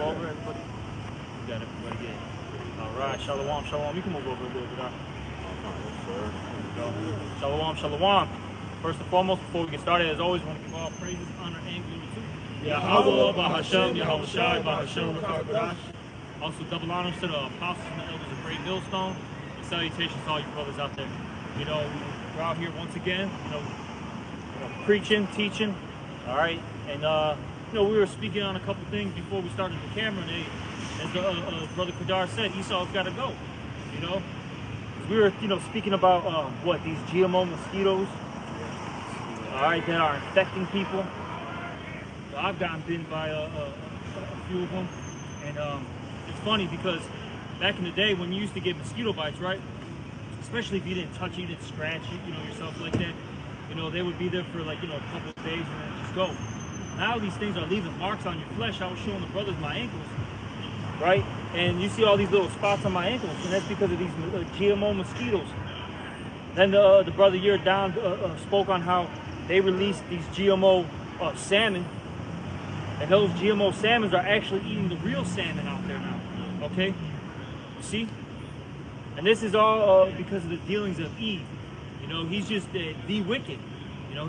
over, everybody. You got everybody get. All right, shalom, shalom. You can move over a little bit. Shalom, shalom. First and foremost, before we get started, as always, we want to give all praises, honor, and glory to Yahweh, Bahashem, Yahweh Shai, Bahashem, Rakar. Also, double honors to the apostles and the elders of Great Millstone, and salutations to all you brothers out there. You know, we're out here once again, preaching, teaching, all right? And, we were speaking on a couple things before we started the camera, and as Brother Kadar said, Esau's got to go, We were, speaking about, these GMO mosquitoes, all right, that are infecting people. So I've gotten bitten by a few of them, and it's funny because back in the day when you used to get mosquito bites, right? Especially if you didn't touch it, you didn't scratch it, yourself like that. They would be there for like, a couple of days and then just go. Now these things are leaving marks on your flesh. I was showing the brothers my ankles, right? And you see all these little spots on my ankles, and that's because of these GMO mosquitoes. Then the brother here down spoke on how they released these GMO salmon, and those GMO salmons are actually eating the real salmon out there now, okay? See? And this is all because of the dealings of Eve. He's just the wicked.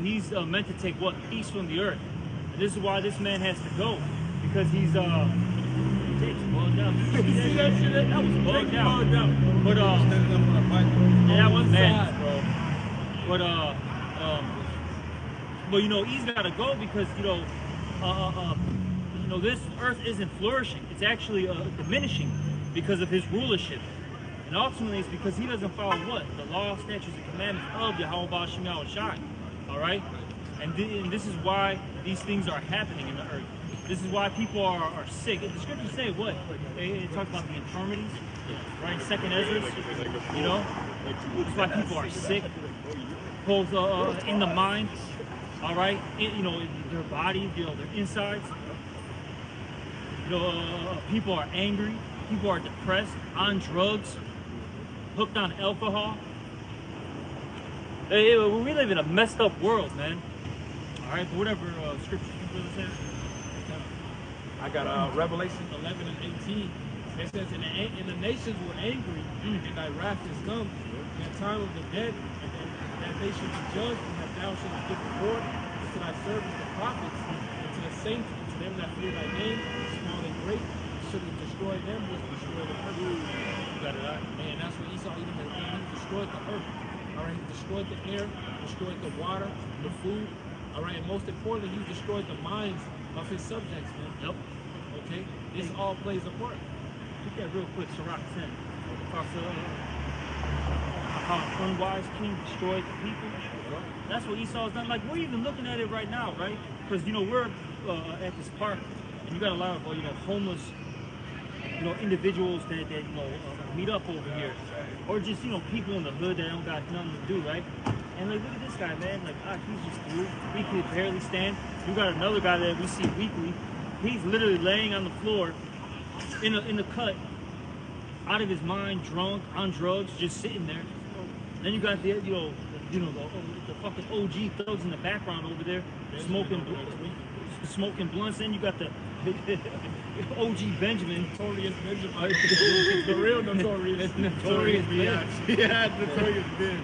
He's meant to take what? Peace from the earth. And this is why this man has to go, because he's bugged out. You see that shit? That was bugged out. But that was bad, bro. But he's got to go because this earth isn't flourishing. It's actually diminishing because of his rulership. And ultimately, it's because he doesn't follow what? The law, statutes, and commandments of Yahweh Ba'ashem Yahweh Shai. All right? And this is why these things are happening in the earth. This is why people are sick. The scriptures say what? They talk about the infirmities, right? Second Ezra. That's why people are sick. Both in the mind, all right? Their body, their insides. People are angry. People are depressed, on drugs, hooked on alcohol. We live in a messed up world, man. All right, but whatever scripture you brother says. I got Revelation 11 and 18. It says, "In the nations were angry, and thy wrath is come. In the time of the dead, and that they should be judged, and that thou shouldst give reward to thy servants the prophets, and to the saints, and to them that fear thy name, small and great. Should have destroyed them, was destroyed the earth." You got it right. And that's what Esau even had done. He destroyed the earth. All right, he destroyed the air, destroyed the water, the food. All right, and most importantly, he destroyed the minds of his subjects, man. Yep. Okay, this all plays a part. Look at real quick, Sirach 10. Talks about how an unwise king destroyed the people. That's what Esau's done. Like, we're even looking at it right now, right? Because, we're at this park, and you got a lot of, homeless, individuals that meet up over here. Or just, people in the hood that don't got nothing to do, right? And like, look at this guy, man. Like, he's just through. He can barely stand. You got another guy that we see weekly. He's literally laying on the floor in the cut, out of his mind, drunk, on drugs, just sitting there. And then you got the fucking OG thugs in the background over there, smoking blunts. Then you got the OG Benjamin. Notorious Benjamin. The real Notorious. Notorious Ben. Yeah, Notorious Ben.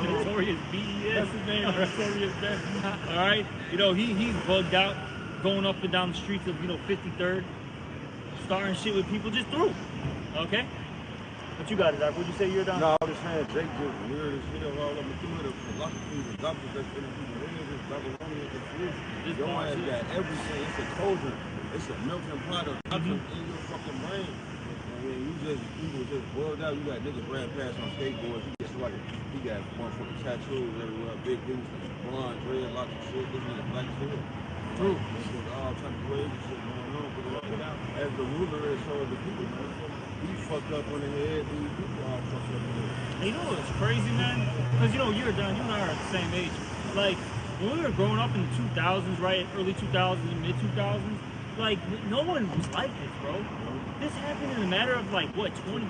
Notorious B.E.S. That's his name, Notorious Ben. All right? He's bugged out, going up and down the streets of, 53rd, starting shit with people just through. Okay? What you got, Zach? What'd you say you're done? No, I was just saying, Jake just weird as hell all over through the philosophies and doctors that's been in people's heads, it's Babylonian confusion. Your ass got everything. It's a cauldron. It's a melting pot of doctrine in your fucking brain. And when people just boiled out, you got niggas ran past on skateboards. He got motherfucking tattoos everywhere, big dudes, blonde, dreadlocks and shit. This nigga black as hell. True. There's all type of crazy shit going on. As the ruler is, so are the people, man. He fucked up on the head, these people all fucked up on the head. You know what's crazy, man? Because, you're done. You and I are at the same age. Like, when we were growing up in the 2000s, right? Early 2000s, mid-2000s, like, no one was like this, bro. This happened in a matter of, 20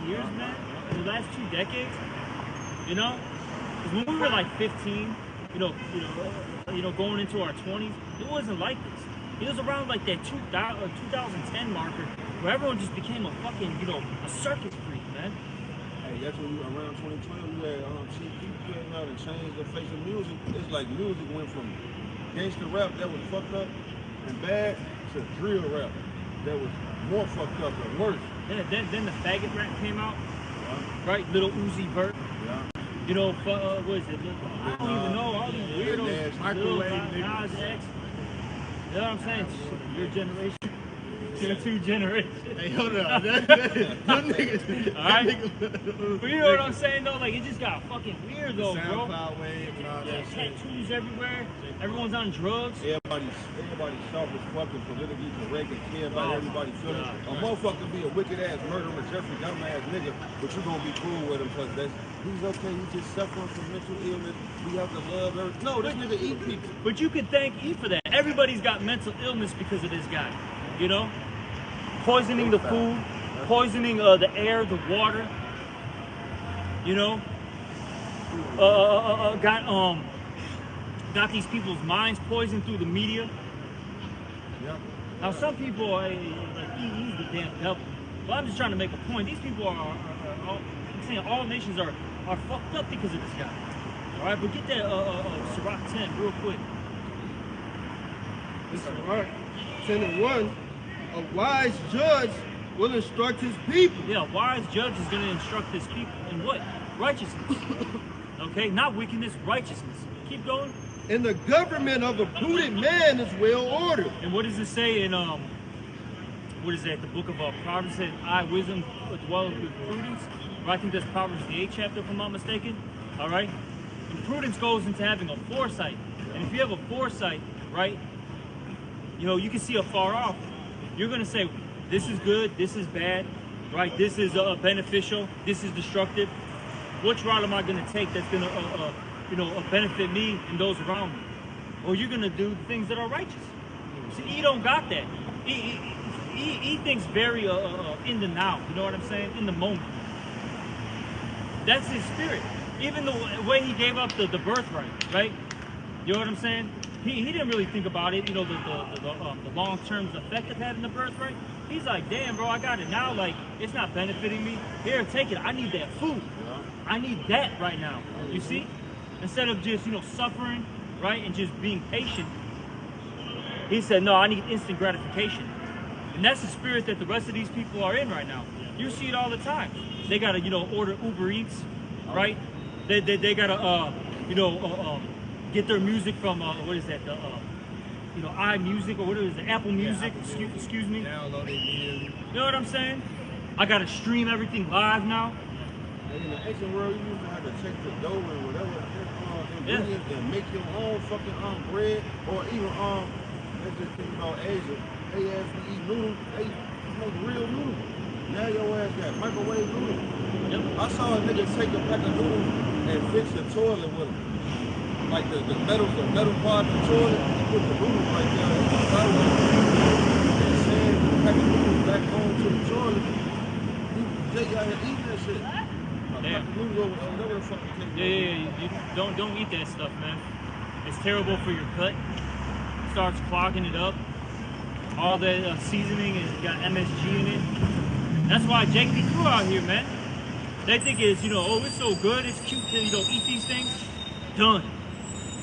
years, man? In the last 2 decades? Because when we were, 15, going into our 20s, it wasn't like this. It was around like that 2010 marker where everyone just became a fucking, you know, a circus freak, man. Hey, that's when you around 2012, you had Chief Keef came out and changed the face of music. It's like music went from gangster rap that was fucked up and bad to drill rap that was more fucked up and worse. Yeah, then the faggot rap came out, Yeah. right? Little Uzi Vert. Yeah. You know, what is it? I don't even know all these weirdos. Microwave Nas X. You know what I'm saying? Your generation. Your two generations. Hey, hold on. Them niggas. Alright? But you know what I'm saying though? Like it just got fucking weird though, bro. SoundCloud wave and all that shit. Tattoos everywhere. Everyone's on drugs. Everybody's soft as fucking politically correct and care about everybody's feelings. God. A motherfucker be a wicked ass murderer, Jeffrey dumbass nigga, but you gonna be cool with him because he's okay, he's just suffering from mental illness. We have to love her. No, this nigga eat people. But you can thank E for that. Everybody's got mental illness because of this guy. You know? Poisoning the food, poisoning the air, the water. You know? Got these people's minds poisoned through the media. Yeah. Now some people are like he's the damn devil. But I'm just trying to make a point. These people are all, I'm saying all nations are fucked up because of this guy. Alright, but get that Sirach 10 real quick. This is Sirach 10:1. A wise judge will instruct his people. Yeah, a wise judge is gonna instruct his people in what? Righteousness. Okay, not wickedness, righteousness. Keep going. And the government of a prudent man is well ordered. And what does it say in what is that? The book of Proverbs said, "I wisdom dwelleth with prudence." Or I think that's Proverbs the 8th chapter, if I'm not mistaken. All right. And prudence goes into having a foresight. And if you have a foresight, right, you know, you can see afar off. You're gonna say, "This is good. This is bad." Right? This is beneficial. This is destructive. Which route am I gonna take that's gonna benefit me and those around me? Or you're gonna do the things that are righteous. See, he don't got that. He thinks very in the now. You know what I'm saying? In the moment. That's his spirit. Even the way he gave up the birthright, right? You know what I'm saying? He didn't really think about it. You know the long term effect of having the birthright. He's like, damn, bro, I got it now. Like it's not benefiting me. Here, take it. I need that food. I need that right now. You see? Instead of just, suffering, right, and just being patient, he said, no, I need instant gratification. And that's the spirit that the rest of these people are in right now. You see it all the time. They got to, order Uber Eats, right? They got to, get their music from, what is that, iMusic, or what is it, Apple Music, excuse me. Download it immediately. You know what I'm saying? I got to stream everything live now. And in the ancient world, you used to have to check the dough and whatever ingredients and make your own fucking bread, or even let's just think about Asia. They ask to eat noodles, they make real noodles. Now your ass got microwave noodles. Yep. I saw a nigga take a pack of noodles and fix the toilet with them. Like the metal part of the toilet, he put the noodles right there in the sidewalk and send the pack of noodles back home to the toilet. They got to eat that shit. Yeah. You don't eat that stuff, man. It's terrible for your gut. It starts clogging it up. All that seasoning has got MSG in it. That's why Jake be through out here, man. They think it's, oh, it's so good, it's cute to, eat these things. Done.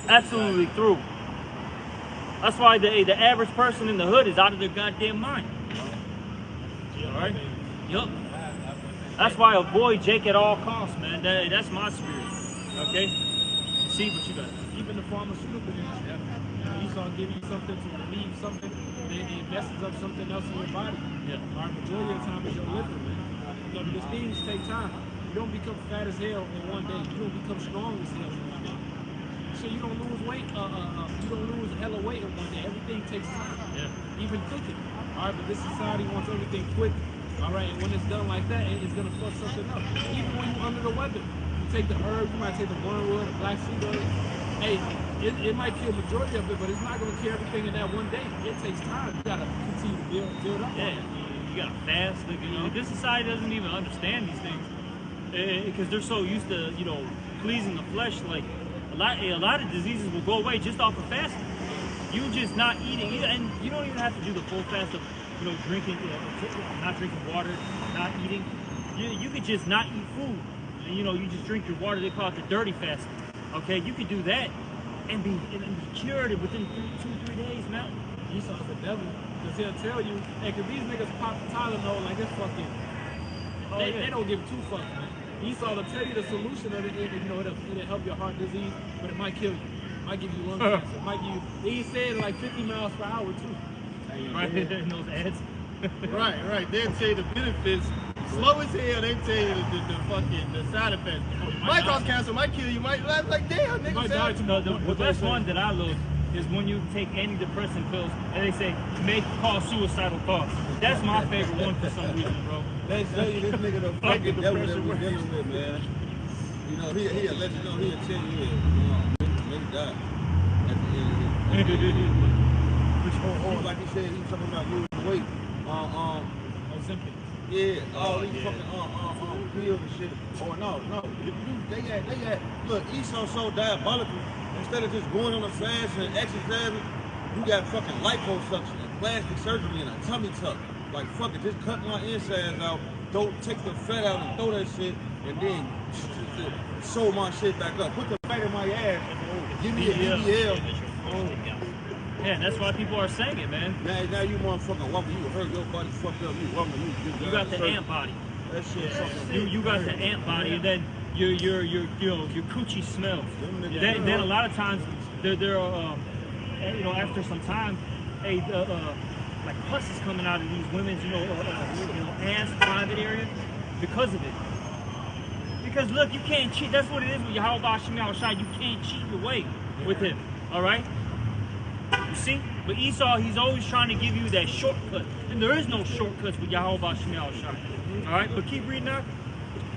Absolutely through. That's why the average person in the hood is out of their goddamn mind. All right? Yup. That's why I avoid Jake at all costs, man. That's my spirit. Okay? See what you got. Even the pharmaceutical industry, you start giving you something to relieve something, then it messes up something else in your body. Yeah. Our majority of the time is your liver, man. Because things take time. You don't become fat as hell in one day. You don't become strong as hell in one day. So you don't lose weight. You don't lose hella weight in one day. Everything takes time. Yeah. Even cooking. All right, but this society wants everything quick. All right, and when it's done like that, it's gonna fuck something up. Even when you're under the weather, you take the herb, you might take the wormwood, the black seed oil. Hey, it might kill the majority of it, but it's not gonna kill everything in that one day. It takes time. You gotta continue to build up. Yeah, you gotta fast. This society doesn't even understand these things because they're so used to, pleasing the flesh. Like a lot of diseases will go away just off of fasting. you just not eating, and you don't even have to do the full fast of, drinking, not drinking water, not eating. You could just not eat food. And, you just drink your water. They call it the dirty fast. Okay, you could do that and be cured within 2-3 days, man. Esau's the devil, because he'll tell you, hey, because these niggas pop the Tylenol like it's fucking, they don't give two fucks, man. Esau will tell you the solution of it, it'll help your heart disease, but it might kill you. It might give you lung cancer. It might give you, he said like 50 miles per hour too. Right, in those ads. Right. They'll tell you the benefits. Slow as hell, they tell you the side effects. Might cause cancer, might kill you, might like damn, nigga. Might die tomorrow. The best one that I love is when you take antidepressant pills and they say may cause suicidal thoughts. That's my favorite one for some reason, bro. They tell you this nigga the fucking devil that we're dealing with, man. He'll let you know, he'll tell you, nigga die at the end of it. Or like he said, he was talking about losing weight. Ozempic. Yeah, all these fucking pills and shit. Or no. They had look, Esau's so diabolical. Instead of just going on a fast and exercising, you got fucking liposuction and plastic surgery and a tummy tuck. Like fuck it, just cut my insides out, don't take the fat out and throw that shit, and then sew my shit back up. Put the fat in my ass. Give me a BBL. Yeah, that's why people are saying it, man. Now you motherfucking woman, you hurt your body fucked up. You woman, you got the ant body. That shit fucking. You got the ant body, and then your coochie smells. Then a lot of times they're after some time, like pus is coming out of these women's ass private area because of it. Because look, you can't cheat. That's what it is with Yahweh Shemel Shai. You can't cheat your way with him. All right. You see? But Esau, he's always trying to give you that shortcut. And there is no shortcuts with Yahweh Shemel Shai. Alright, but keep reading out.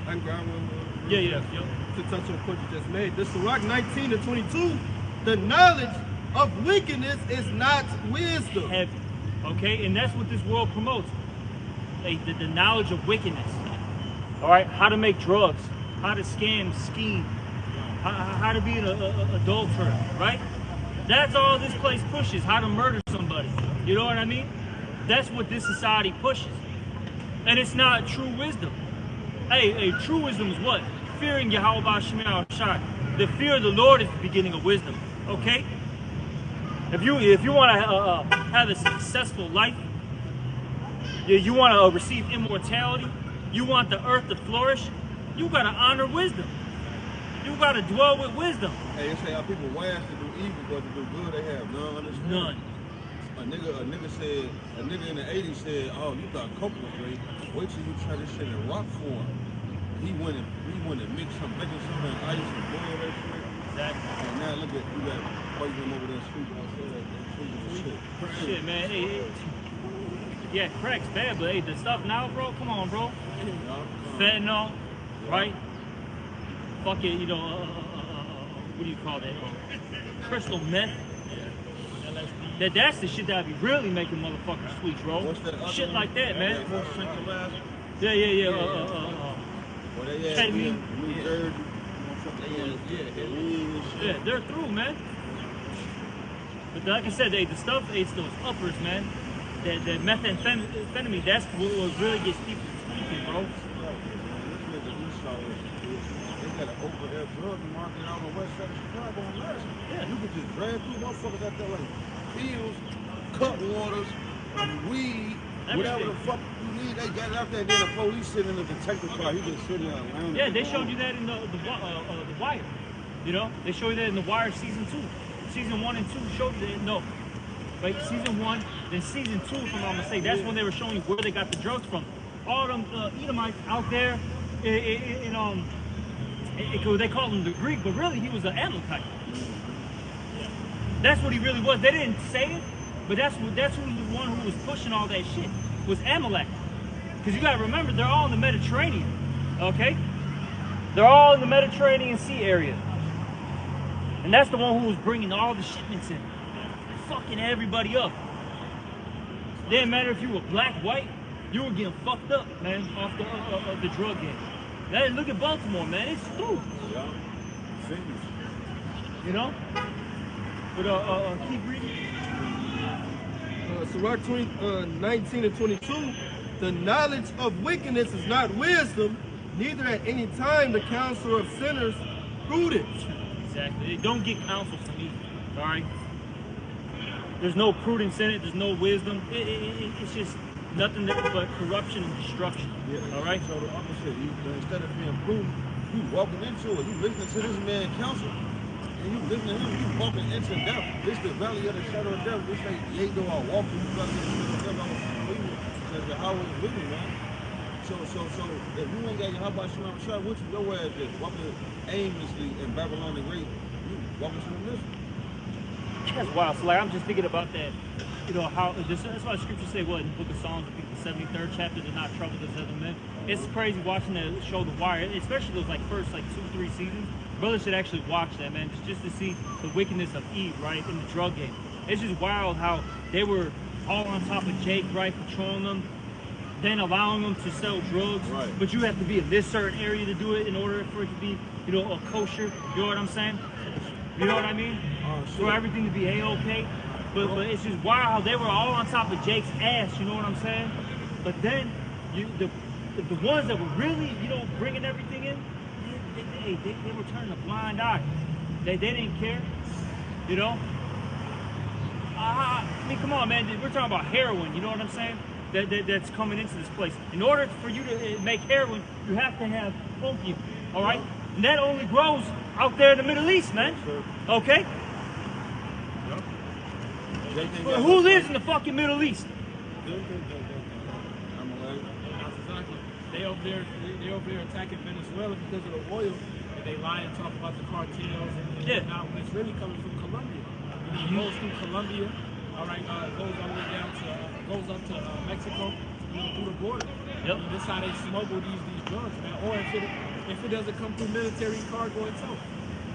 I'm going Yeah. to touch on what you just made. This Sirach 19-22. The knowledge of wickedness is not wisdom. Heavy. Okay, and that's what this world promotes. The knowledge of wickedness. Alright, how to make drugs, how to scam, scheme, how to be an adulterer, right? That's all this place pushes, how to murder somebody. You know what I mean? That's what this society pushes. And it's not true wisdom. Hey, true wisdom is what? Fearing Yahweh Shemel Shai. The fear of the Lord is the beginning of wisdom. Okay? If you want to have a successful life, you want to receive immortality, you want the earth to flourish, you got to honor wisdom. You got to dwell with wisdom. Hey, they say how people wise to do evil, but to do good, they have none understanding. None. A nigga in the 80s said, oh, you thought coke was great. Wait till you try this shit in rock form. He went and mixed some baking soda and ice and boiled that shit. Exactly. And now look at you got poison over there sweet. I said that Shit, man. Hey, yeah, crack's bad, but hey, the stuff now, bro, come on, bro. Fentanyl, right? Fuck it, what do you call that? Crystal meth. That's the shit that be really making motherfuckers sweet, bro. What's that shit like that, man. Yeah. Ketamine. Yeah, they're through, man. But like I said, the stuff, it's those uppers, man. That methamphetamine, that's what really gets people tweaking, bro. Got an open air drug market out on the west side of Chicago and Madison. Yeah. You could just drag through motherfuckers out there like pills, cut waters, weed, whatever the fuck you need. They got it out there. Then the police sitting in the detective car. He just sitting there around. Yeah, they showed you that in the Wire. They showed you that in the Wire season 2. Season 1 and 2 showed you that. No, right? Season 1, then season 2, if I'm not mistaken. That's when they were showing you where they got the drugs from. All them Edomites out there they call him the Greek, but really he was an Amalekite. That's what he really was. They didn't say it, but that's who the one who was pushing all that shit was Amalek. Because you gotta remember, they're all in the Mediterranean, okay? They're all in the Mediterranean Sea area, and that's the one who was bringing all the shipments in, fucking everybody up. Didn't matter if you were black, white, you were getting fucked up, man, off the drug game. Hey, look at Baltimore, man. It's through. Yeah. But keep reading. Sirach 19 and 22, the knowledge of wickedness is not wisdom, neither at any time the counsel of sinners prudence. Exactly. Don't get counsel from me. All right. There's no prudence in it. There's no wisdom. It's just nothing but corruption and destruction. Yeah. All right. So the opposite. Instead of being prudent, you walking into it. You listening to this man counsel, and you listening to him. You walking into death. This the valley of the shadow of death. This ain't yea though I walk through the valley of the shadow of death. I will fear because the highway is with me, man. So if you ain't got your how about Shalom Shah with you, your ass just walking aimlessly in Babylon the Great. You walking to the mission. That's wild. So like I'm just thinking about that. You know how that's why the scriptures say what in the book of Psalms, I think the 73rd chapter, they're not troubled as other men. It's crazy watching the show The Wire, especially those like first like 2-3 seasons. Brothers should actually watch that, man, just to see the wickedness of Eve, right, in the drug game. It's just wild how they were all on top of Jake, right, patrolling them, then allowing them to sell drugs. Right. But you have to be in this certain area to do it in order for it to be, you know, a kosher. You know what I'm saying? You know what I mean? For everything to be A-okay. But it's just wild how they were all on top of Jake's ass, you know what I'm saying? But then the ones that were really, you know, bringing everything in, they were turning a blind eye. They didn't care, you know? I mean, come on, man. We're talking about heroin, you know what I'm saying? That's coming into this place. In order for you to make heroin, you have to have opium, all right? And that only grows out there in the Middle East, man. Okay? Well, who lives in the fucking Middle East? They over there attacking Venezuela because of the oil, and they lie and talk about the cartels. And now when it's really coming from Colombia, and it goes through Colombia, all right, it goes all the way down to goes up to Mexico, you know, through the border. Yep. And this is how they smuggle these drugs, man. Or if it doesn't come through military cargo itself.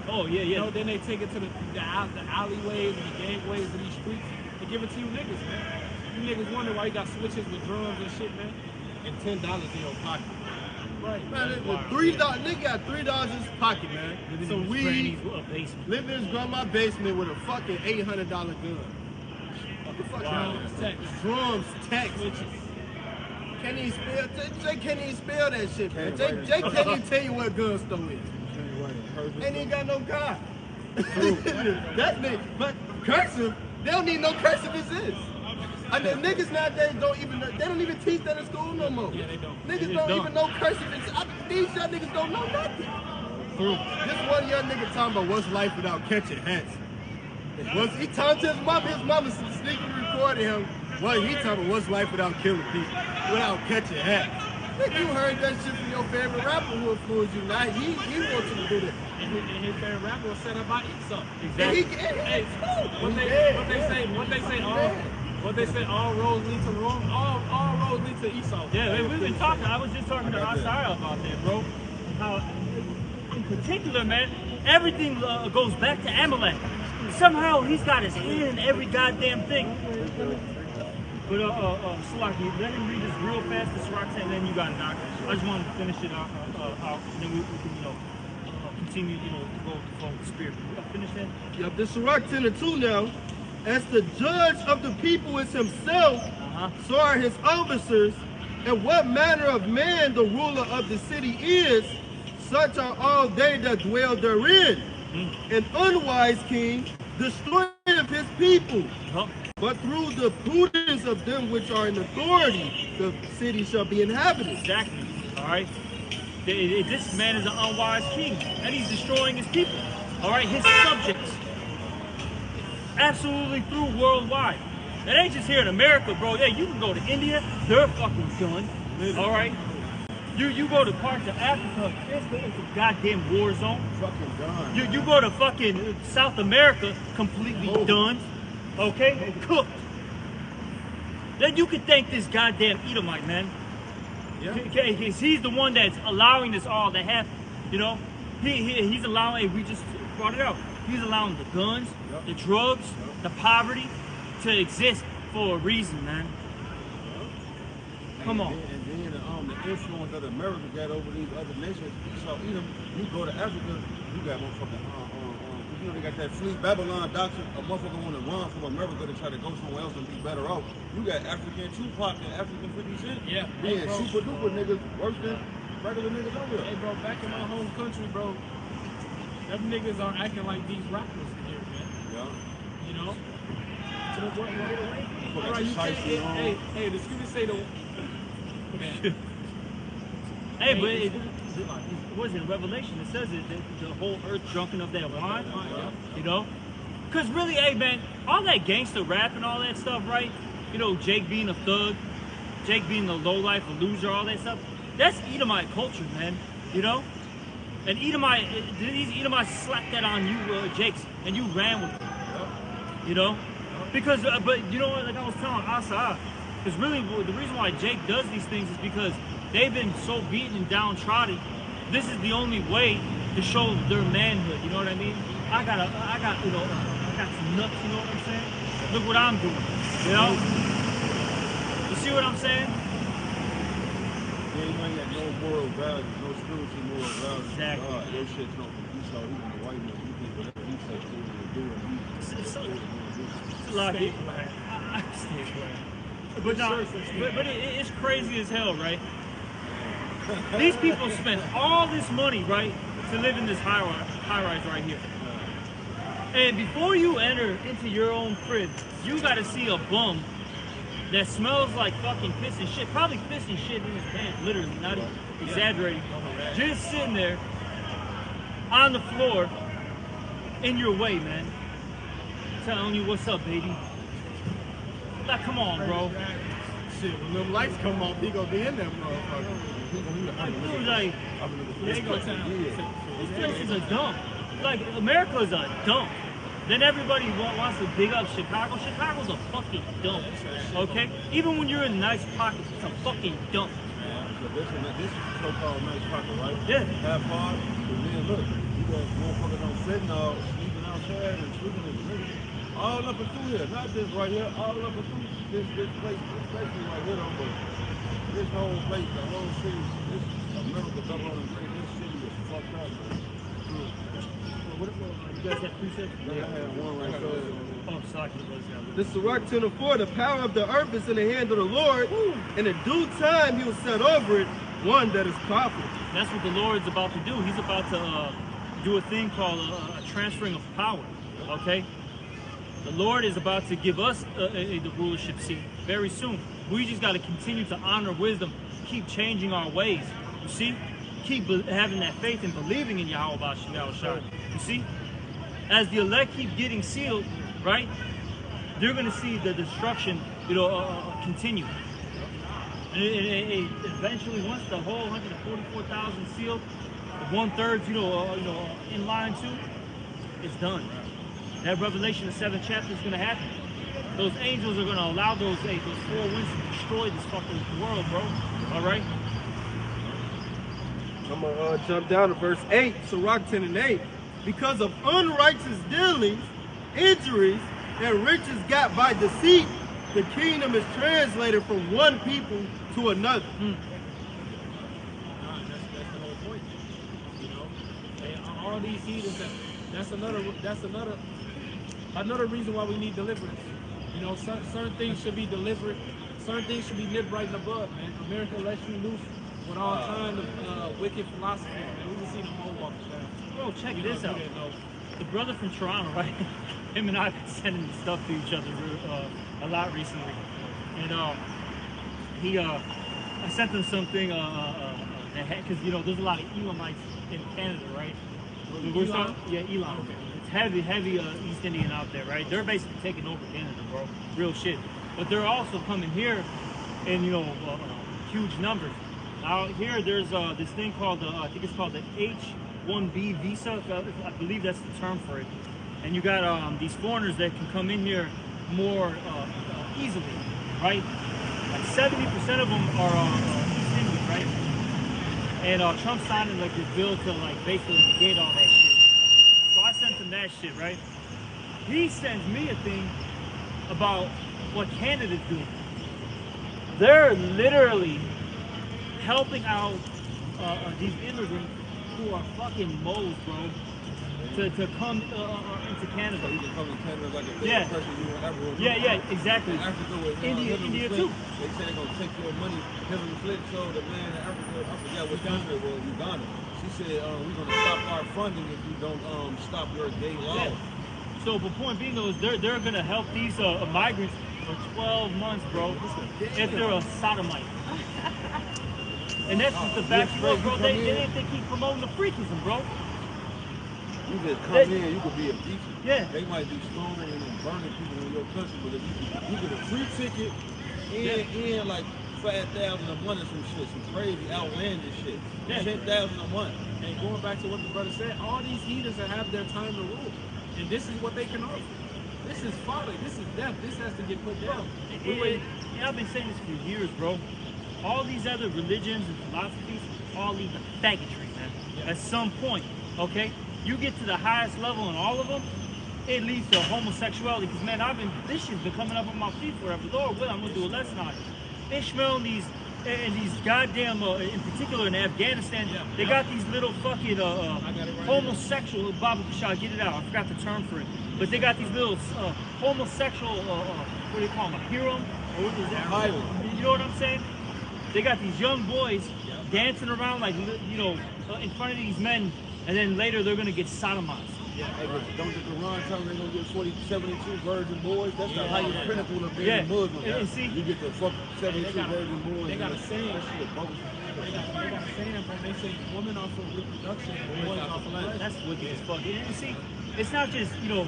Oh yeah, You know, then they take it to the alleyways and the gangways of these streets and give it to you niggas, man. You niggas wonder why you got switches with drums and shit, man. And $10 in your pocket. Right. Man, $3, nigga got $3 in his pocket, man. Living Some in his weed, granny's basement. living in his grandma's basement with a fucking $800 gun. What the fuck Drums, is tech. Drums, tech. Can't even spell. Jay can't even spell that shit, man. Jay can't even tell you what gun store is. Ain't even got no car. That's me. But cursive, they don't need no cursive exist. I mean, niggas nowadays they don't even teach that in school no more. Yeah, they don't. Niggas don't even know cursive exist. These young niggas don't know nothing. This one young nigga talking about what's life without catching hats. He talking to his mama sneaking recording him. Well, he talking about what's life without killing people, without catching hats. Nigga, you heard that shit from your favorite rapper who influenced you. Now he wants you to do that. And his favorite rapper was set up by Esau. Exactly. Hey, what they say all roads lead to Rome, all roads lead to Esau. Yeah, we've been talking. I was just talking to Asai about that, bro. How, in particular, man, everything goes back to Amalek. Somehow he's got his hand in every goddamn thing. But Salaki, let him read this real fast, the Sirach, and then you got it, Doc. I just wanted to finish it out, and then we can, you know, continue, you know, to go with the flow of the spirit. Finish that? Yep, this Sirach 10 and 2 now. As the judge of the people is himself, so are his officers, and what manner of man the ruler of the city is, such are all they that dwell therein. An unwise king destroyeth his people, but through the prudence of them which are in authority, the city shall be inhabited. Exactly. All right. This man is an unwise king, and he's destroying his people. All right, his subjects. Absolutely through worldwide. It ain't just here in America, bro. Yeah, you can go to India, they're fucking done. All right. You go to parts of Africa, it's a goddamn war zone. Fucking done. You go to fucking South America, completely done. Okay, cooked. Then you can thank this goddamn Edomite, man. Yeah. Okay, because he's the one that's allowing this all to happen. You know, he's allowing. We just brought it out. He's allowing the guns, the drugs, the poverty to exist for a reason, man. Come on. And then the influence that America got over these other nations. So you go to Africa, you got motherfucking you know, they got that fleet Babylon doctrine. A motherfucker want to run from America to try to go somewhere else and be better off. You got African Tupac and African 50 Cent. Yeah. Being Hey, bro. super duper niggas worse than regular niggas over Hey, there. bro, back in my home country, bro, them niggas are acting like these rappers here, man. Yeah. You know? To the what? Put All that right, you can't. shiesty on. Hey, the scripture say the. Man. Hey, but it was in Revelation. It says it, the whole earth drunken of that wine. You know, because really, hey man, all that gangster rap and all that stuff, right? You know, Jake being a thug, Jake being the lowlife, a loser, all that stuff. That's Edomite culture, man. You know, and these Edomites slapped that on you, Jakes, and you ran with it. You know, because but you know what? Like I was telling Asa, because really the reason why Jake does these things is because they've been so beaten and downtrodden. This is the only way to show their manhood. You know what I mean? I got some nuts. You know what I'm saying? Look what I'm doing. You know? You see what I'm saying? Yeah, you ain't got no moral values, no spiritual moral values. Exactly. God, your shit come from Esau, even the white man. You think whatever he says to do and he It's a lot of people. I stay away. But no, but it's crazy as hell, right? These people spend all this money, right, to live in this high rise right here. And before you enter into your own crib, you got to see a bum that smells like fucking piss and shit, probably piss and shit in his pants, literally, not even exaggerating, just sitting there on the floor in your way, man, telling you what's up, baby. Like, come on, bro. Shit, when them lights come off, he gonna be in that motherfucker. Dude, like, this place is a dump. Like, America is a dump. Then everybody wants to dig up Chicago. Chicago's a fucking dump, okay? Even when you're in nice pockets, it's a fucking dump. So this is so-called nice pocket, right? Yeah. Half hard, but then look, you got motherfuckers on fentanyl, sleeping outside and sleeping in the niggas. All up and through here, not just right here, all up and through this place, especially right here, though, but this whole place, the whole city, this America double on the grade, this city is fucked up, man. You guys have precepts? I had one right there. Oh, sorry. The Sirach 10:4, the power of the earth is in the hand of the Lord, and in due time he will set over it one that is profitable. That's what the Lord's about to do. He's about to do a thing called a transferring of power, okay? The Lord is about to give us the rulership seat very soon. We just got to continue to honor wisdom, keep changing our ways, you see? Keep having that faith and believing in Yahweh Shai. You see? As the elect keep getting sealed, right? They're going to see the destruction, continue. And eventually, once the whole 144,000 sealed, 1/3, in line too, it's done. That Revelation, the 7th chapter, is going to happen. Those angels are going to allow those four winds to destroy this fucking world, bro. All right? I'm gonna jump down to verse 8, Sirach 10:8. Because of unrighteous dealings, injuries, and riches got by deceit, the kingdom is translated from one people to another. That's the whole point. You know, and all these heathens. That's another reason why we need deliverance. You know, certain things should be delivered. Certain things should be nipped right in the bud, man. America lets you loose with all kinds of wicked philosophy, man. We can see the whole walk down. Bro, check this out. The brother from Toronto, right? Him and I have been sending stuff to each other a lot recently. And I sent him something, because, there's a lot of Elamites in Canada, right? Elam? Yeah, Elam. Okay. It's heavy East Indian out there, right? They're basically taking over Canada, bro. Real shit. But they're also coming here in, huge numbers. Out here, there's this thing called, I think it's called the H-1B visa. I believe that's the term for it. And you got these foreigners that can come in here more easily, right? Like 70% of them are East Indian, right? And Trump signed this bill to basically negate all that shit. So I sent him that shit, right? He sends me a thing about what Canada's doing. They're literally helping out these immigrants who are fucking moles, bro. to come into Canada. So you can come to Canada like a Yeah. person you will ever remember. Yeah, exactly. In Africa with India Hillary too. Clinton, they say they're gonna take your money. Hillary Clinton told the man in Africa, I forget what country it was, Uganda. She said, we're gonna stop our funding if you don't stop your gay laws. Yeah. So, the point being though is they're gonna help these migrants for 12 months, bro. If they're a sodomite. And that's just the backstory, bro. They keep promoting the freakism, bro. You just come in, you could be a beach. Yeah. They might be stoning and burning people in your country, but if you get a free ticket and like 5,000 a month or some shit, some crazy outlandish shit. Yeah. 10,000 a month. And going back to what the brother said, all these heathens that have their time to rule, and this is what they can offer. This is folly. This is death. This has to get put down. I've been saying this for years, bro. All these other religions and philosophies all lead to faggotry, man. Yeah. At some point, okay? You get to the highest level in all of them, it leads to homosexuality. Because, man, this shit's been coming up on my feet forever. Lord willing, I'm going to do a lesson on it. Ishmael and these goddamn, in particular in Afghanistan, they got these little fucking homosexual, Baba Kashah, get it out, I forgot the term for it. But they got these little homosexual, what do you call them, a harem? Or what is that? You know what I'm saying? They got these young boys dancing around like, you know, in front of these men, and then later they're gonna get sodomized. Yeah. Hey, but don't the Quran tell them they're gonna get 72 virgin boys? That's the highest pinnacle of being a Muslim. And see, you get the fuck 72 virgin boys. They got a saying. That shit bogus. They got a saying, but they say women off of reproduction, boys off of land. that's wicked as fuck. And see, it's not just, you know,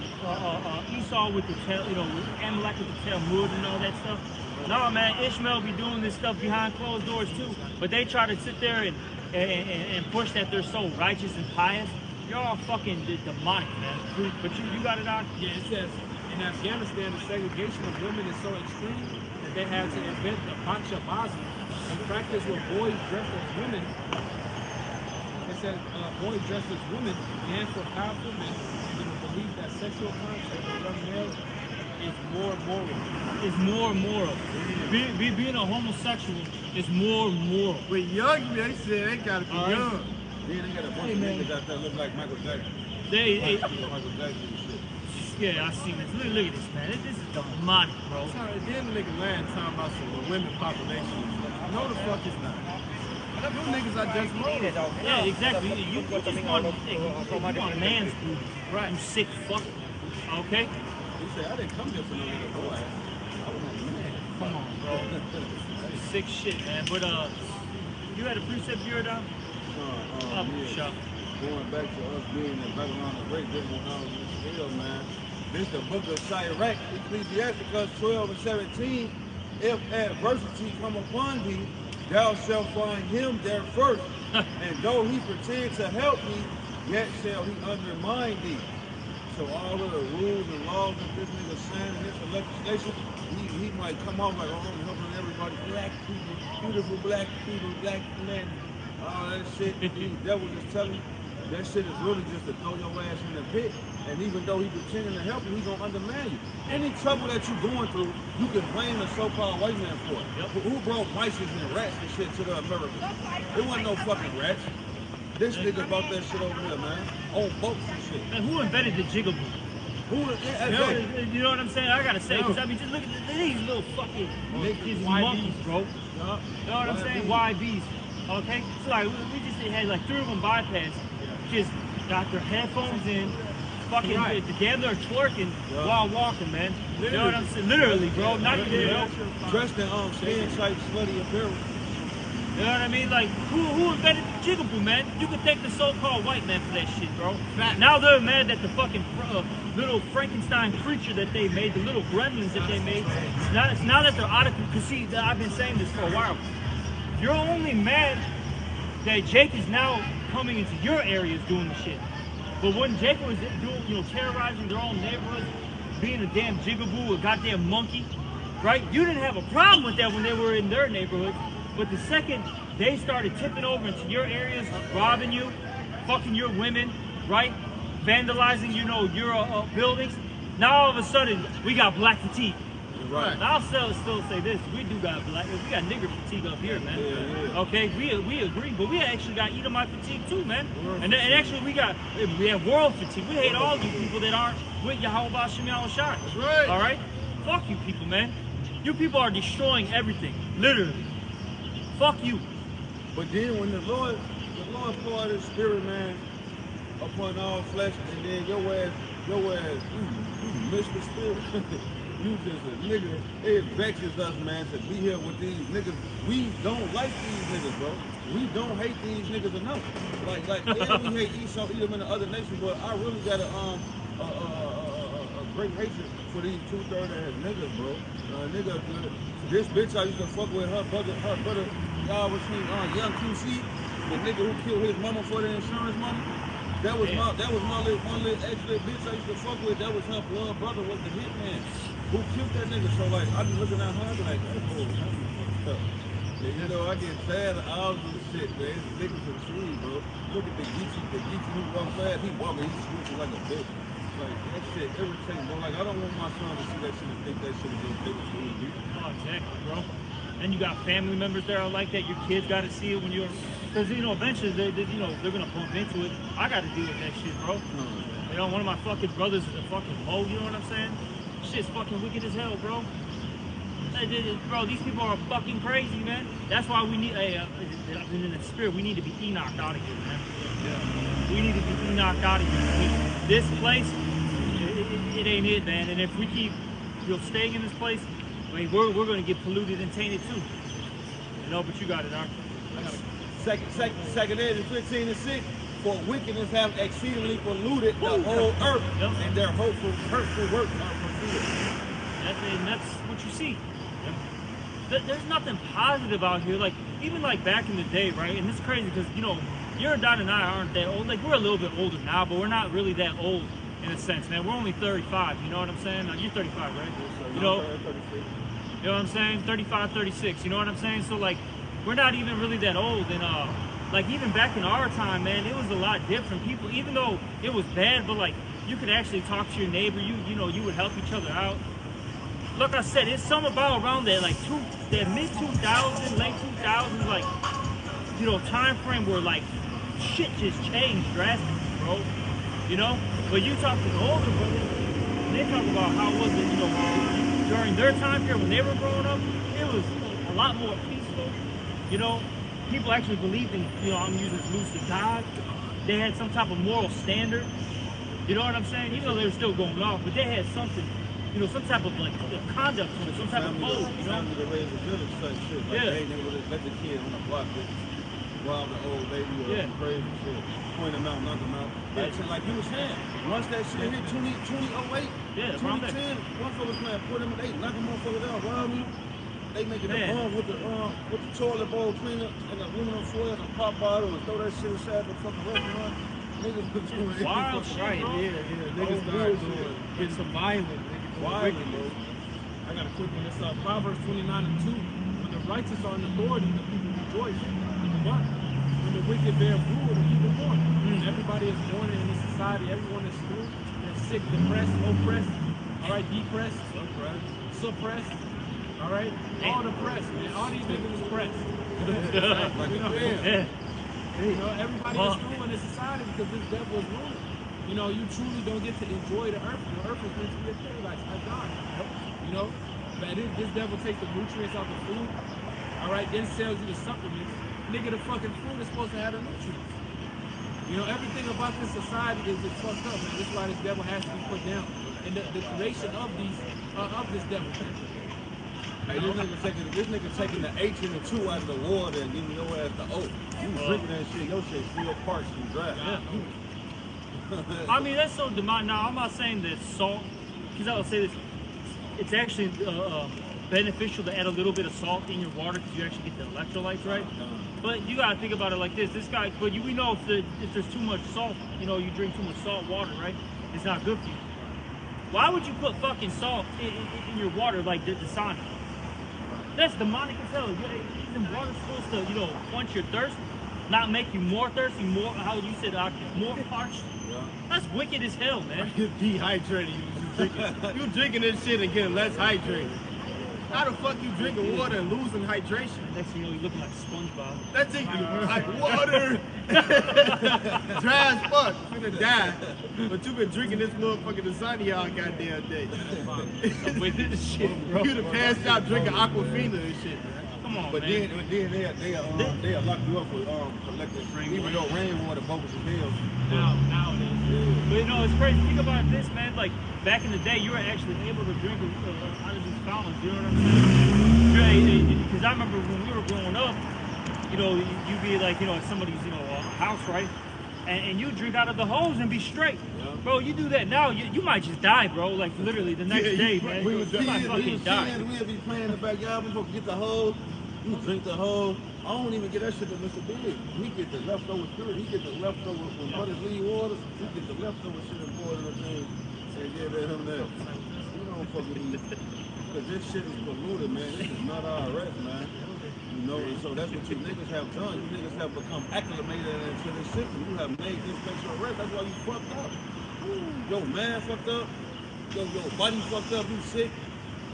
Esau with the tail, you know, Amalek with the Talmud and all that stuff. No, man, Ishmael be doing this stuff behind closed doors too. But they try to sit there and push that they're so righteous and pious. You're all fucking demonic, man. But you got it out. Yeah, it says in Afghanistan, the segregation of women is so extreme that they had to invent the bachabazi and practice where boys dressed as women. It said boys dressed as women and for powerful men in the belief that sexual contact with young males is more moral. It's more moral. Being a homosexual is more moral. With young, they said they gotta be young. Then they got a bunch of niggas out there look like Michael Jackson. Michael Jackson and shit. Yeah, I seen this. Look at this, man. This is demonic, bro. Sorry, then the nigga land talking about some women population. No, the fuck is not. Them niggas are just models. Yeah, exactly. You just want a man's booty. Right. You sick fuck. Okay? He said, I didn't come here for no nigga boy. I was a man. Come on, bro. Sick shit, man. But, you had a precept bureau down? Yeah. Going back to us being in Babylon the Great, this was how we feel, man. This the book of Sirach, Ecclesiasticus 12 and 17. If adversity come upon thee, thou shalt find him there first. And though he pretend to help thee, yet shall he undermine thee. So all of the rules and laws that this nigga saying in this legislation, he might come off like, oh, I'm helping everybody, black people, beautiful black people, black men, all that shit. The devil just telling you, that shit is really just to throw your ass in the pit. And even though he pretending to help you, he gonna undermine you. Any trouble that you going through, you can blame the so-called white man for it. Yep. Who brought mice and rats and shit to the Americans? There wasn't no fucking rats. This nigga brought that shit over there, man. On boats and shit. And who invented the jigaboo? You know what I'm saying? I gotta say, because I mean, just look at these little fucking these monkeys, bro. You know what I'm saying? YBs. Okay? So like, we just had like 3 of them bypass. Just got their headphones in, fucking together, twerking while walking, man. You know what I'm saying? Literally, bro. Not even dressed in skin type slutty apparel. You know what I mean? Like, who invented the jigaboo, man? You could thank the so-called white man for that shit, bro. Now they're mad that the fucking little Frankenstein creature that they made, the little gremlins that they made, it's now that they're out of control. Because see, I've been saying this for a while. You're only mad that Jake is now coming into your areas doing the shit. But when Jake was doing, you know, terrorizing their own neighborhoods, being a damn jigaboo, a goddamn monkey, right? You didn't have a problem with that when they were in their neighborhoods. But the second they started tipping over into your areas, robbing you, fucking your women, right? Vandalizing, you know, your buildings. Now all of a sudden, we got black fatigue. Right. I'll still say this: we do got we got nigger fatigue up here, man. Yeah. Okay, we agree, but we actually got Edomite fatigue too, man. And actually we have world fatigue. We hate all you people that aren't with Yahweh Shem Yahweh Shai. That's right. All right, fuck you people, man. You people are destroying everything, literally. Fuck you. But then when the Lord poured His Spirit, man, upon all flesh, and then your ass, you missed the Spirit. You just a nigga. It vexes us, man, to be here with these niggas. We don't like these niggas, bro. We don't hate these niggas enough. Like, yeah, we hate Esau, Edom, and the other nations, but I really got a great hatred for these 2/3 ass niggas, bro. Nigga, this bitch I used to fuck with, her brother, y'all was Young QC, the nigga who killed his mama for the insurance money. That was my little one little extra bitch I used to fuck with. That was her blood brother, was the hitman who killed that nigga. So like, I be looking at her, I be like, that boy, that fucked up. And, you know, I get tired of all this shit, man. It's niggas are true, bro. Look at the Geechee who walk fast, he walking, he's switching like a bitch. Like, that shit irritating, bro. Like, I don't want my son to see that shit and think that shit is okay with me. Oh, exactly, bro. And you got family members that are like that. Your kids got to see it when you're, because you know eventually they're gonna bump into it. I got to deal with that shit, bro. You know, one of my fucking brothers is a fucking hoe. You know what I'm saying? Shit's fucking wicked as hell, bro. Bro, these people are fucking crazy, man. That's why we need in the spirit. We need to be Enoch out of here, man. Yeah. We need to be Enoch out of here. This place, it ain't it, man. And if we keep staying in this place, I mean, we're going to get polluted and tainted too. You know, but you got it, Ark. Second Ezra 15:6. For wickedness have exceedingly polluted the whole earth, and their hurtful works are fulfilled. That's what you see. There's nothing positive out here. Like, even like back in the day, right? And it's crazy because, you know, Yeridon and I aren't that old. Like, we're a little bit older now, but we're not really that old in a sense, man. We're only 35, you know what I'm saying? You're 35, right? You know what I'm saying? 35, 36, you know what I'm saying? So, like, we're not even really that old. And, like, even back in our time, man, it was a lot different. People, even though it was bad, but, like, you could actually talk to your neighbor. You know, you would help each other out. Like I said, it's something about around that, like, that mid-2000s, late 2000s, like, you know, time frame where, like, shit just changed drastically, bro. You know? But you talk to the older brothers, they talk about how was it, you know, during their time period when they were growing up, it was a lot more peaceful. You know, people actually believed in, you know, I'm using this loosely, God. They had some type of moral standard. You know what I'm saying? Even though they were still going off, but they had something, you know, some type of like conduct to it, some type of code, you know? Family to raise a village type shit. Like, Yeah. hey, they would let the kid on the block just rob the old lady or some crazy shit. Point them out, knock them out. Like you were saying, once that shit hit 2008, 2010, motherfuckers playing, put them, they knock them motherfuckers out, rob them. They making the bomb with the toilet bowl cleaner and the aluminum foil and a pop bottle and throw that shit aside the fucking restaurant. Niggas been doing wild shit, Right, bro. yeah. Niggas started getting some violent. Niggas Wild, wicked. bro. I got a quick one. It's Proverbs 29:2. When the righteous are in authority, the people rejoice. But when the wicked bear rule, the people mourn. Everybody is mourning in this society. Everyone is through. They're sick, depressed, oppressed. All right, depressed, suppressed. All right, all depressed, man. All these niggas is pressed. You know, you know, everybody is through in this society because this devil is ruling. You know, you truly don't get to enjoy the earth. The earth is meant to be a paradise by God. You know, but this devil takes the nutrients out the food. All right, then sells you the supplements. Nigga, the fucking food is supposed to have the nutrients. You know, everything about this society is just fucked up, man. This is why this devil has to be put down. And the creation of this devil. Hey, this nigga taking the H and the 2 out of the water and giving your ass the O. You was drinking that shit, your shit still parched and dry. Yeah. I mean, that's so demonic. Now, I'm not saying that salt, because I would say this, it's actually beneficial to add a little bit of salt in your water because you actually get the electrolytes, right? But you gotta think about it like this. This guy, but we know if there's too much salt, you know, you drink too much salt water, right? It's not good for you. Why would you put fucking salt in your water like the sauna? That's demonic as hell. Isn't water supposed to, you know, quench your thirst? Not make you more thirsty, more, how you said, more parched? Yeah. That's wicked as hell, man. You're dehydrated. You drinking this shit and getting less hydrated. How the fuck you drinking water and losing hydration? Next thing you know, you're looking like SpongeBob. That's it. Like water. Dry as fuck. Finna die. But you been drinking this motherfucking lasagna all goddamn day. Some wicked shit, bro. You done passed out drinking Aquafina and shit, man. Come on, But man. then they'll lock you up for collecting even though rainwater bogus as hell. Now it is. But you know, it's crazy. Think about this, man. Like, back in the day, you were actually able to drink out of these fountains. You know what I'm saying? Because I remember when we were growing up, you know, you'd be like, you know, at somebody's, you know, house, right? And you drink out of the hose and be straight. Yeah. Bro, you do that now, you might just die, bro. Like, literally, the next day, man. We was You might fucking kids, die. we'd be playing in the backyard. We supposed to get the hose. You drink the hose. I don't even get that shit to Mr. Big. He get the leftover spirit. He get the leftover when brothers leave waters. He get the leftover shit and pour it in the thing and give it him that. We don't fucking eat because this shit is polluted, man. This is not our rest, man. You know, and so that's what you niggas have done. You niggas have become acclimated into this system. You have made this place your rest. That's why you fucked up. Your man fucked up. Your body fucked up. You sick.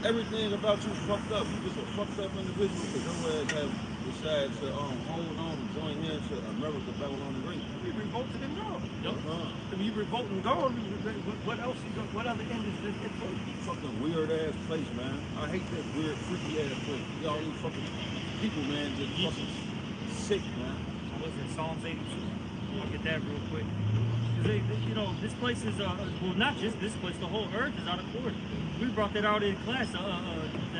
Everything about you fucked up. You just a fucked up individual because your ass have decided to hold on and join hands to America Babylon the Great. We revolted and gone. Yep. If you revolt and gone, what else? What other end is this for? Fucking weird ass place, man. I hate that weird, freaky ass place. Y'all these fucking people, man, just fucking sick, man. Was in Psalms 82. I'll get that real quick. You know, this place is, well, not just this place, the whole earth is out of course. We brought that out in class. The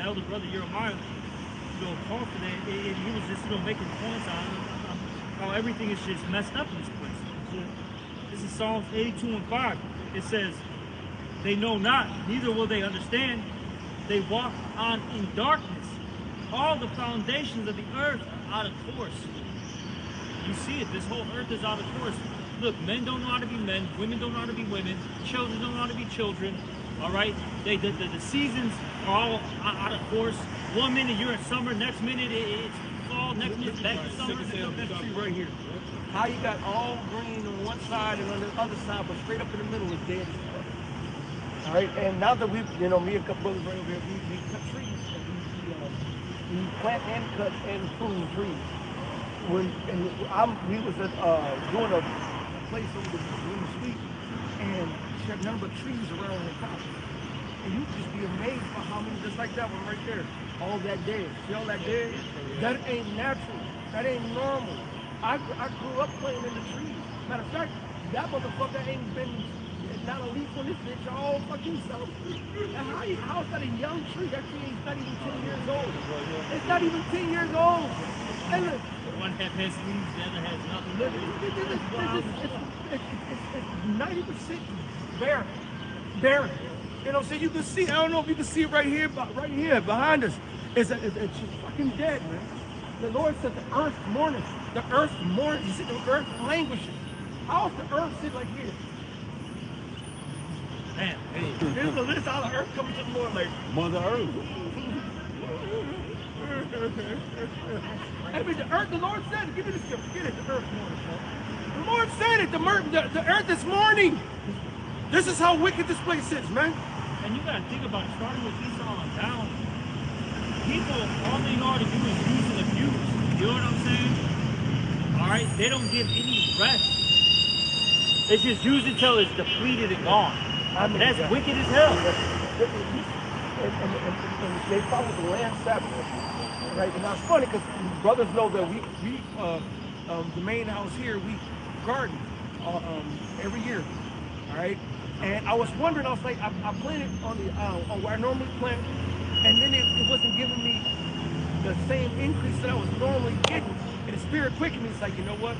elder brother Jeremiah, you know, talked to that, and he was just, you know, making points on how everything is just messed up in this place. This is Psalms 82 and 5. It says, they know not, neither will they understand. They walk on in darkness. All the foundations of the earth are out of course. You see it, this whole earth is out of course. Look, men don't know how to be men, women don't know how to be women, children don't know how to be children, all right? The seasons are all out of course. 1 minute you're in summer, next minute it's fall, next minute back to summer. That tree right here. How you got all green on one side and on the other side, but straight up in the middle is dead as fuck. All right, and now that we've, you know, me and a couple brothers right over here, we cut trees. We plant and cut and prune trees. We was at, doing a place over the Green Sweet, and she had none but trees around the top. And you just be amazed by how many, just like that one right there, all that dead. See all that dead? That ain't natural. That ain't normal. I grew up playing in the trees. Matter of fact, that motherfucker ain't been not a leaf on this bitch all fucking self. And how is that a young tree? That tree is not even 10 years old. It's not even 10 years old. And look, One half has leaves, the other has nothing. It's 90% barren. Barren. You know, so you can see, I don't know if you can see it right here behind us. It's just fucking dead, man. The Lord said the earth mourneth. The earth mourns. He said the earth languishes. How is the earth sit like here? Man, hey. This is how the earth comes to the Lord like Mother Earth. I mean, the earth, the Lord said it. Give me the scripture. Get it. The earth mourning, man. The Lord said it. The earth is mourning. This is how wicked this place is, man. And you gotta think about it, starting with Esau on down, people, all they know how to do is use and abuse. You know what I'm saying? Alright? They don't give any rest. They just use it until it's depleted and gone. I mean, That's wicked as hell. And they follow the land Sabbath. Right? And now it's funny because brothers know that we the main house here, we garden every year. All right? And I was wondering, I was like, I planted on where I normally plant, and then it wasn't giving me the same increase that I was normally getting. And the spirit quickened me. It's like, you know what?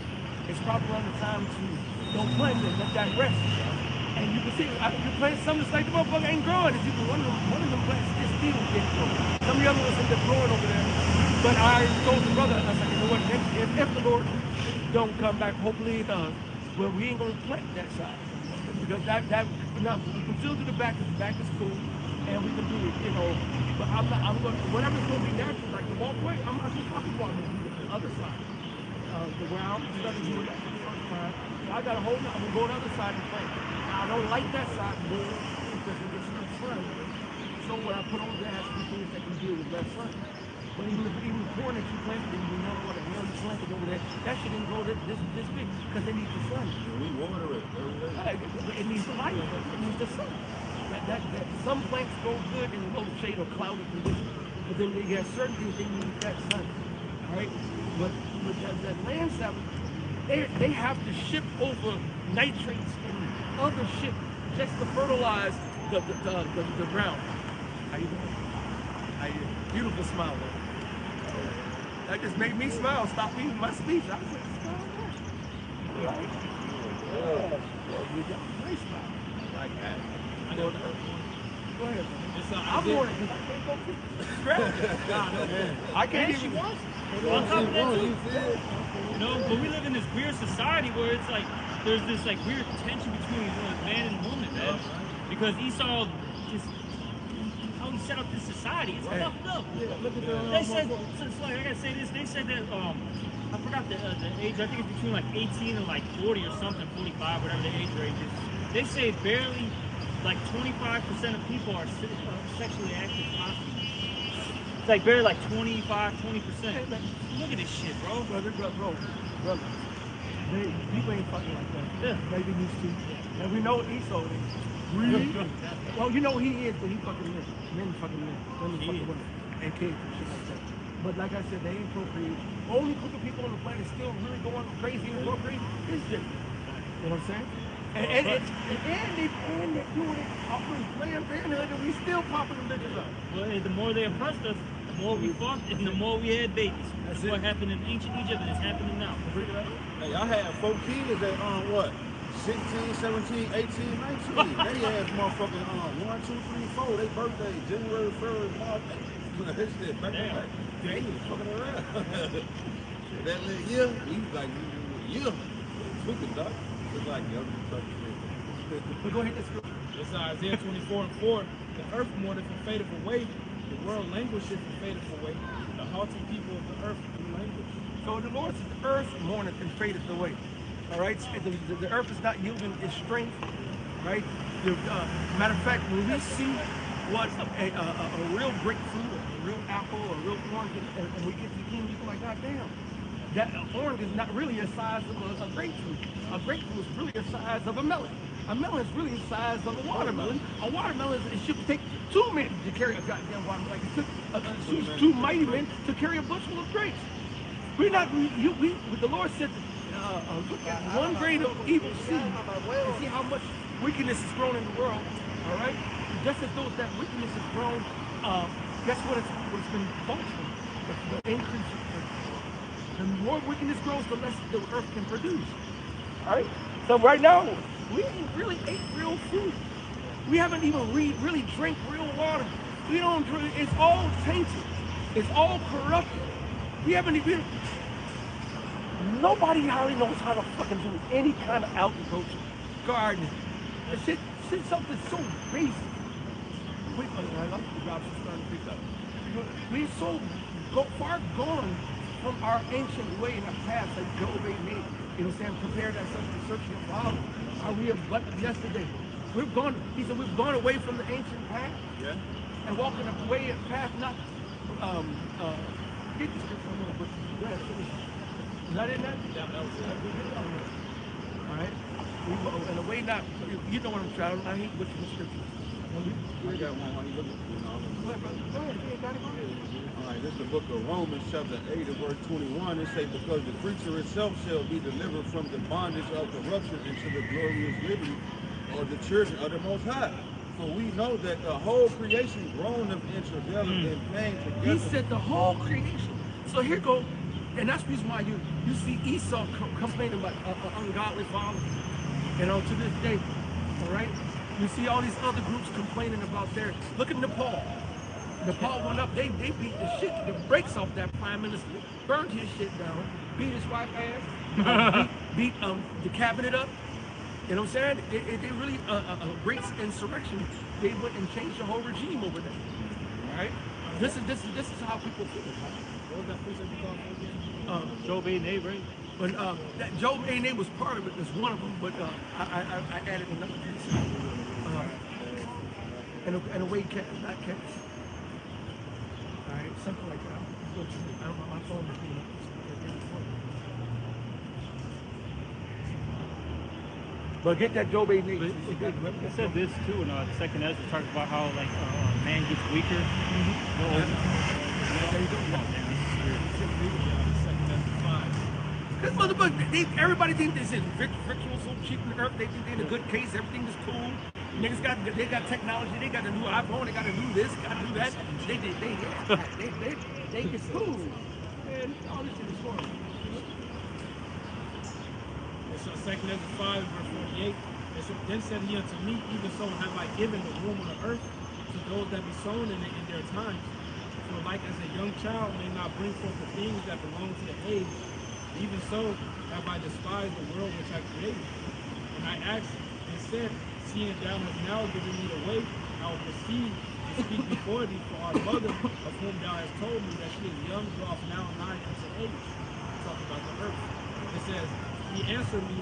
It's probably around the time to don't plant it, let that rest. And you can see, you plant something that's like the motherfucker ain't growing. It's even one of them plants is still getting growing. Some of the other ones end up growing over there. But I told the brother, I was like, you know what? If the Lord don't come back, hopefully he does. Well, we ain't gonna plant that side. Because that now we can still do the back because the back is cool, and we can do it, you know. But I'm going whatever's gonna be natural, like the walkway. I'm not just talking about the other side, the where I'm studying doing that for the first time. So I got a whole. I'm gonna go to the other side and plant. Now I don't like that side more because it gets no sun. So so when I put on gas, we things that can deal with that sun. But even corn that you planted, and you know what the hell you planted over there, that shit didn't grow this big because they need the sun. We water it every day. It needs the light. It needs the sun. That some plants grow good in low shade or cloudy conditions, but then they got certain things they need that sun. All right, but that land salad, they have to ship over nitrates and other shit just to fertilize the ground. How you doing? How you doing? Beautiful smile, man. That just made me smile. Stop me in my speech. I was like, smile, man. Right? Yeah, you got a nice smile. Like that. Go ahead, man. I'm more than I can't go I can't even watch it. On top of that, too, you know, but we live in this weird society where it's like there's this like weird tension between man and woman, man. Because Esau just how he set up this society, it's fucked up. They said, so like, I gotta say this. They said that I forgot the age. I think it's between like 18 and like 40 or something, 45, whatever the age range is. They say barely like 25% of people are sexually active constantly. It's like barely like 25, 20%. Look at this shit, bro. Brother. People ain't fucking like that. Yeah. Maybe used to. And we know Esau is. Really? Well, you know he is, but he fucking men. Men fucking men. Women fucking women. And kids and shit like that. But like I said, they ain't procreating. Only group of people on the planet still really going crazy and procreating is this. You know what I'm saying? And they're doing it off of Planned Parenthood, and we still popping them bitches up. Well, the more they oppressed us, the more we fought, and the more we had babies. That's what happened in ancient Egypt, and it's happening now. Hey, I had 4 kids at what? 16, 17, 18, 19. They had motherfucking 1, 2, 3, 4. They birthday, January, February, March. That shit back to back. They was fucking around. That little year, we was like, yeah, tweaking, dog. It's like, yo, But go ahead, let's go. It's Isaiah 24:4. The earth mourneth and fadeth away. The world languisheth and fadeth away. The haughty people of the earth do languish. So the Lord says the earth mourneth and fadeth away. All right? The earth is not yielding its strength. Right? Matter of fact, when we see what a real grapefruit, a real apple, a real orange, and we get to the kingdom, you're like, God damn. That orange is not really the size of a grapefruit. A grapefruit is really the size of a melon. A melon is really the size of a watermelon. A watermelon it should take 2 men to carry a goddamn watermelon. Like it took two mighty men to carry a bushel of grapes. We're not. The Lord said, look at one grain of evil seed and see how much wickedness is grown in the world. All right. Just as though that wickedness is grown, guess what? It's been functioning. The increase. The more wickedness grows, the less the earth can produce. All right? So right now, we ain't really ate real food. We haven't even really drank real water. We don't drink, it's all tainted. It's all corrupted. We haven't even, nobody hardly knows how to fucking do any kind of agriculture, gardening. It's something so basic. I love the jobs are starting to pick up. We're so far gone from our ancient way in our past, like Job 8:8, you know what I'm saying? Compare that to searching of Bible. Are we but yesterday? We've gone, he said, we've gone away from the ancient path and walking away a path not, get the scripture, but go ahead, finish. Is that in that? Yeah, that was it. All right. In a way not, you know what I'm trying to, I hate what's the scripture. I got one while you looking for it. Go ahead, brother. Go ahead, you got it, brother. All right, this is the book of Romans, chapter 8, and verse 21. It says, because the creature itself shall be delivered from the bondage of corruption into the glorious liberty of the children of the Most High. For we know that the whole creation groaneth in travail and pain together. He said the whole creation. So here go, and that's the reason why you see Esau complaining about an ungodly father. You know, to this day, all right? You see all these other groups complaining about their, look at Nepal. Nepal went up, they beat the brakes off that prime minister, burned his shit down, beat his wife ass, beat the cabinet up. You know what I'm saying? They really, a great insurrection. They went and changed the whole regime over there. All right? This is how people feel. What was that precept you called for again? Job 8:8, right? But that Job 8:8 was part of it. It's one of them. But I added another piece. and away cats, not cats. All right, something like that. I don't know, my phone is being up. But get that Job 8 But it said this too in the second Ezra, talks about how like man gets weaker. Because motherfucker, everybody thinks this is ritual so cheap on the earth. They think they're in a good case. Everything is cool. Niggas they got technology. They got the new iPhone. They got to do this. Got to do that. They get cool. Man, all this shit is horrible. So 2 Ezra 5, verse 48, it said, then said he unto me, even so have I given the womb on the earth to those that be sown in it in their times. For like as a young child may not bring forth the things that belong to the age, even so have I despised the world which I created. And I asked and said, seeing thou hast now given me the way, I will proceed to speak before thee for our mother, of whom thou hast told me that she is young, draweth now nigh unto age. Talking about the earth. It says, he answered me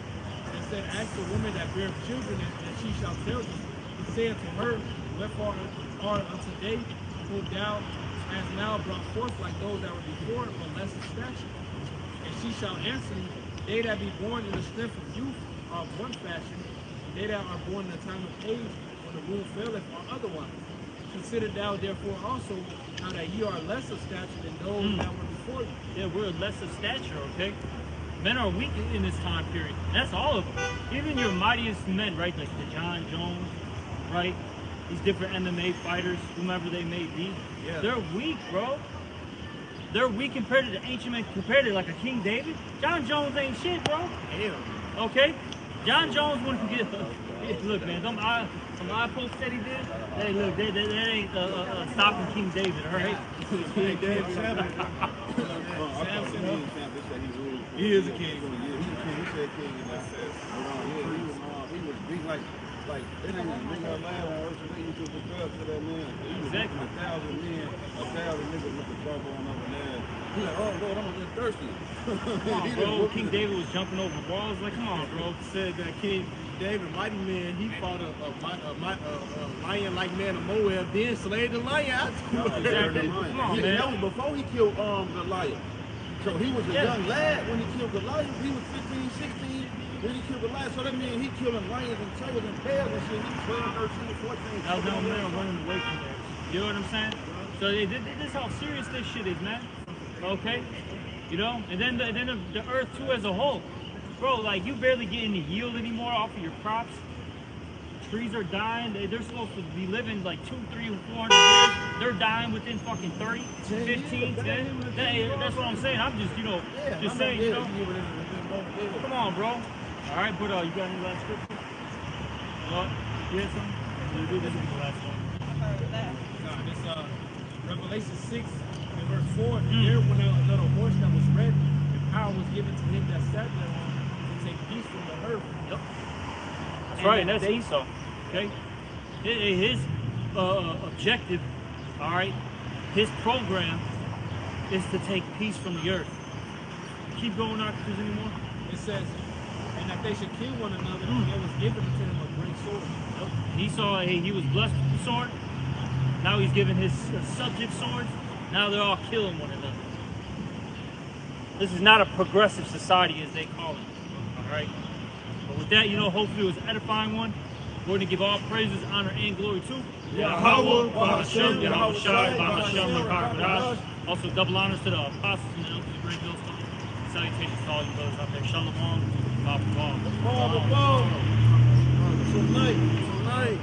and said, ask the woman that beareth children, and she shall tell thee. He said to her, wherefore are unto they whom thou hast now brought forth like those that were before, but less in stature? And she shall answer me, they that be born in the strength of youth are of one fashion, and they that are born in the time of age, when the womb faileth, are otherwise. Consider thou therefore also how that ye are less of stature than those that were before you. Yeah, we're less of stature, okay? Men are weak in this time period. That's all of them. Even your mightiest men, right? Like the John Jones, right? These different MMA fighters, whomever they may be. Yeah. They're weak, bro. They're weak compared to the ancient men, compared to like a King David. John Jones ain't shit, bro. Damn. Okay? John Jones wouldn't get... Look, man, some eye posts that he did, hey, look, that ain't stopping King David, all right? King David Samson. He is a king. He's a king. He said king in that sense. He was big like they didn't even bring our land on earth, so they used to look up to that man. He was Exactly. 1,000 men, 1,000 niggas with the jawbone up and down. He's like, oh Lord, I'm a little thirsty. Come on, bro. King David was jumping over walls. Like, come on, bro. Said that King David, mighty man, he fought a lion-like man of Moab, then slayed the lion out. Exactly. Come on, man. That was before he killed Goliath. So he was a young lad when he killed Goliath. He was 15, 16 when he killed Goliath. So that means he killing lions and tigers and bears and shit. He was 12, 13, 14. That was no man running away from there. You know what I'm saying? So this is how serious this shit is, man. Okay? You know? And then the earth too as a whole. Bro, like you barely get any yield anymore off of your crops. Trees are dying. They're supposed to be living like 200, 300, 400 years. They're dying within fucking 30, 15, 10. That's what I'm saying. I'm just, just saying, Come on, bro. All right, but you got any last scripture? What? You had something? This will be the last one. This Revelation 6 and verse 4. There went out another horse that was red, and power was given to him that sat thereon to take peace from the earth. Yep. That's right, and that's Esau. Okay? His objective, all right, his program is to take peace from the earth. Keep going, not there's any more. It says, and that they should kill one another, and there was given to him a great sword. Yep. Esau, he was blessed with the sword. Now he's giving his subject swords. Now they're all killing one another. This is not a progressive society, as they call it. All right? But with that, hopefully it was an edifying one. We're going to give all praises, honor, and glory to Yahweh, Bahashem, Yahweh Shai, Bahashem, Makar. Also, double honors to the apostles and the elders of Great Millstone. Salutations to all you brothers out there. Shalom. Tonight.